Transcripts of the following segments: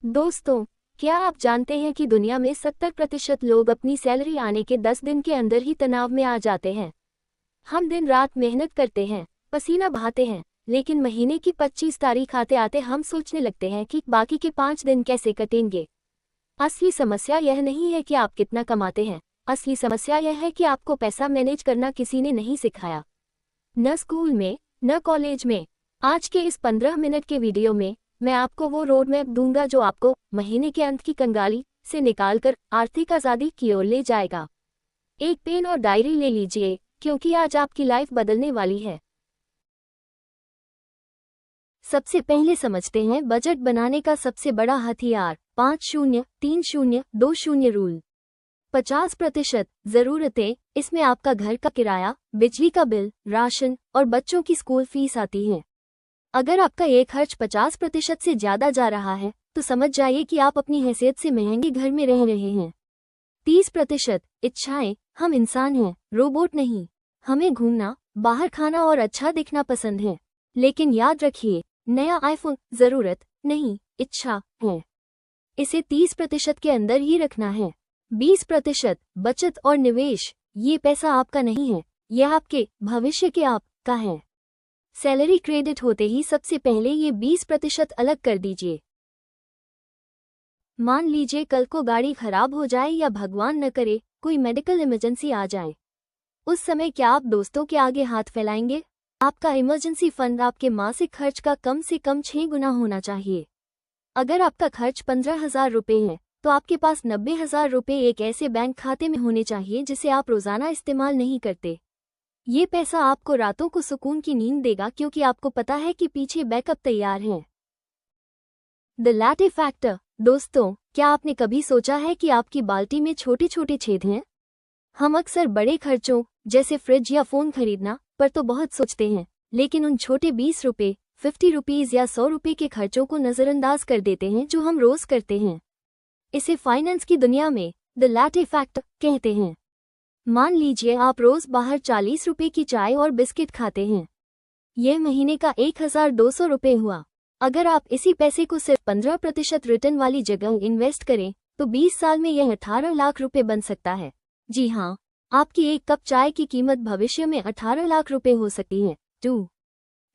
दोस्तों, क्या आप जानते हैं कि दुनिया में 70% लोग अपनी सैलरी आने के 10 दिन के अंदर ही तनाव में आ जाते हैं। हम दिन रात मेहनत करते हैं, पसीना बहाते हैं, लेकिन महीने की 25 तारीख आते आते हम सोचने लगते हैं कि बाकी के 5 दिन कैसे कटेंगे। असली समस्या यह नहीं है कि आप कितना कमाते हैं, असली समस्या यह है कि आपको पैसा मैनेज करना किसी ने नहीं सिखाया। न स्कूल में, न कॉलेज में। आज के इस 15 मिनट के वीडियो में मैं आपको वो रोड मैप दूंगा जो आपको महीने के अंत की कंगाली से निकालकर आर्थिक आज़ादी की ओर ले जाएगा। एक पेन और डायरी ले लीजिए, क्योंकि आज आपकी लाइफ बदलने वाली है। सबसे पहले समझते हैं बजट बनाने का सबसे बड़ा हथियार 5-0-3-0-2-0 रूल। 50% जरूरतें, इसमें आपका घर का किराया, बिजली का बिल, राशन और बच्चों की स्कूल फीस आती है। अगर आपका ये खर्च 50% से ज्यादा जा रहा है तो समझ जाइए कि आप अपनी हैसियत से महंगे घर में रह रहे हैं। 30% इच्छाएं, हम इंसान हैं, रोबोट नहीं। हमें घूमना, बाहर खाना और अच्छा दिखना पसंद है, लेकिन याद रखिए, नया आईफोन जरूरत नहीं, इच्छा है। इसे 30% के अंदर ही रखना है। 20% बचत और निवेश, ये पैसा आपका नहीं है, यह आपके भविष्य के आपका है। सैलरी क्रेडिट होते ही सबसे पहले ये 20% अलग कर दीजिए। मान लीजिए कल को गाड़ी खराब हो जाए या भगवान न करे कोई मेडिकल इमरजेंसी आ जाए। उस समय क्या आप दोस्तों के आगे हाथ फैलाएंगे? आपका इमरजेंसी फंड आपके मासिक खर्च का कम से कम 6 गुना होना चाहिए। अगर आपका खर्च 15,000 रुपये है तो आपके पास 90,000 रुपये एक ऐसे बैंक खाते में होने चाहिए जिसे आप रोजाना इस्तेमाल नहीं करते। ये पैसा आपको रातों को सुकून की नींद देगा, क्योंकि आपको पता है कि पीछे बैकअप तैयार है। The latte factor. दोस्तों, क्या आपने कभी सोचा है कि आपकी बाल्टी में छोटे छोटे छेद हैं? हम अक्सर बड़े खर्चों जैसे फ्रिज या फोन खरीदना पर तो बहुत सोचते हैं, लेकिन उन छोटे 20 रुपये, 50 रुपीज या 100 रुपये के खर्चों को नजरअंदाज कर देते हैं जो हम रोज करते हैं। इसे फाइनेंस की दुनिया में द लैटे फैक्टर कहते हैं। मान लीजिए आप रोज बाहर 40 रुपये की चाय और बिस्किट खाते हैं। यह महीने का 1,200 रुपये हुआ। अगर आप इसी पैसे को सिर्फ 15% रिटर्न वाली जगह इन्वेस्ट करें तो 20 साल में यह 18 लाख रुपए बन सकता है। जी हाँ, आपकी एक कप चाय की कीमत भविष्य में 18 लाख रुपए हो सकती है। 2.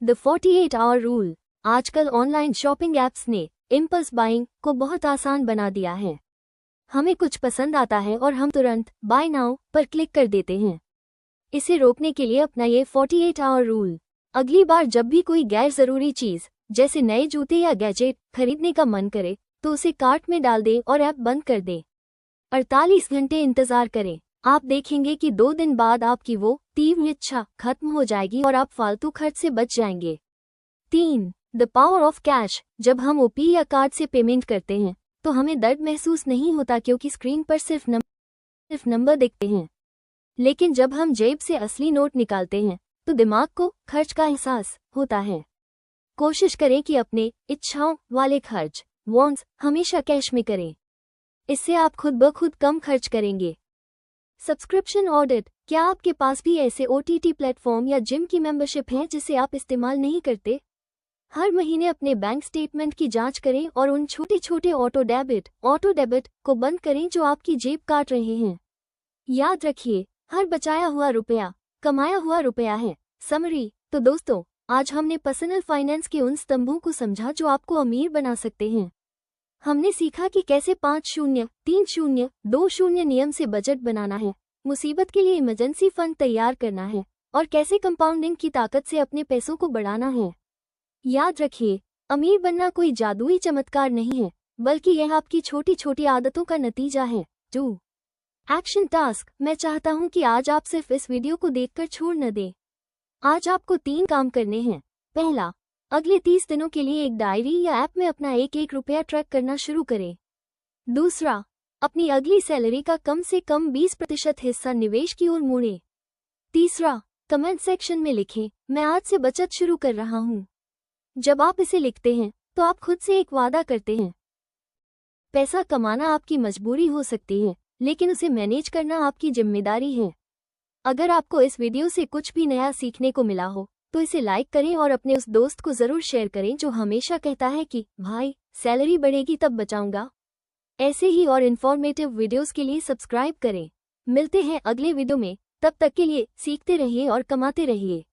The 48 hour rule. आजकल ऑनलाइन शॉपिंग ऐप्स ने इम्पल्स बाइंग को बहुत आसान बना दिया है। हमें कुछ पसंद आता है और हम तुरंत बाय नाउ पर क्लिक कर देते हैं। इसे रोकने के लिए अपना ये 48 आवर रूल। अगली बार जब भी कोई गैर जरूरी चीज जैसे नए जूते या गैजेट खरीदने का मन करे तो उसे कार्ट में डाल दें और ऐप बंद कर दें। 48 घंटे इंतजार करें। आप देखेंगे कि 2 दिन बाद आपकी वो तीव्र इच्छा खत्म हो जाएगी और आप फालतू खर्च से बच जाएंगे। 3. The power of cash. जब हम ओपी या कार्ड से पेमेंट करते हैं तो हमें दर्द महसूस नहीं होता, क्योंकि स्क्रीन पर सिर्फ नंबर दिखते हैं। लेकिन जब हम जेब से असली नोट निकालते हैं तो दिमाग को खर्च का एहसास होता है। कोशिश करें कि अपने इच्छाओं वाले खर्च वॉन्ट्स हमेशा कैश में करें। इससे आप खुद ब खुद कम खर्च करेंगे। Subscription audit. क्या आपके पास भी ऐसे ओटीटी प्लेटफॉर्म या जिम की मेंबरशिप है जिसे आप इस्तेमाल नहीं करते? हर महीने अपने बैंक स्टेटमेंट की जांच करें और उन छोटे छोटे ऑटो डेबिट को बंद करें जो आपकी जेब काट रहे हैं। याद रखिए, हर बचाया हुआ रुपया कमाया हुआ रुपया है। समरी। तो दोस्तों, आज हमने पर्सनल फाइनेंस के उन स्तंभों को समझा जो आपको अमीर बना सकते हैं। हमने सीखा कि कैसे 5-0-3-0-2-0 नियम से बजट बनाना है, मुसीबत के लिए इमरजेंसी फंड तैयार करना है और कैसे कंपाउंडिंग की ताकत से अपने पैसों को बढ़ाना है। याद रखिए, अमीर बनना कोई जादुई चमत्कार नहीं है, बल्कि यह आपकी छोटी छोटी आदतों का नतीजा है। 2. Action task. मैं चाहता हूं कि आज आप सिर्फ इस वीडियो को देखकर छोड़ न दें। आज आपको 3 काम करने हैं। पहला, अगले 30 दिनों के लिए एक डायरी या ऐप में अपना एक रुपया ट्रैक करना शुरू करें। दूसरा, अपनी अगली सैलरी का कम से कम 20% हिस्सा निवेश की ओर मोड़ें। तीसरा, कमेंट सेक्शन में लिखें, मैं आज से बचत शुरू कर रहा हूं। जब आप इसे लिखते हैं तो आप खुद से एक वादा करते हैं। पैसा कमाना आपकी मजबूरी हो सकती है, लेकिन उसे मैनेज करना आपकी जिम्मेदारी है। अगर आपको इस वीडियो से कुछ भी नया सीखने को मिला हो तो इसे लाइक करें और अपने उस दोस्त को ज़रूर शेयर करें जो हमेशा कहता है कि भाई सैलरी बढ़ेगी तब बचाऊंगा। ऐसे ही और इन्फॉर्मेटिव वीडियोस के लिए सब्सक्राइब करें। मिलते हैं अगले वीडियो में, तब तक के लिए सीखते रहिए और कमाते रहिए।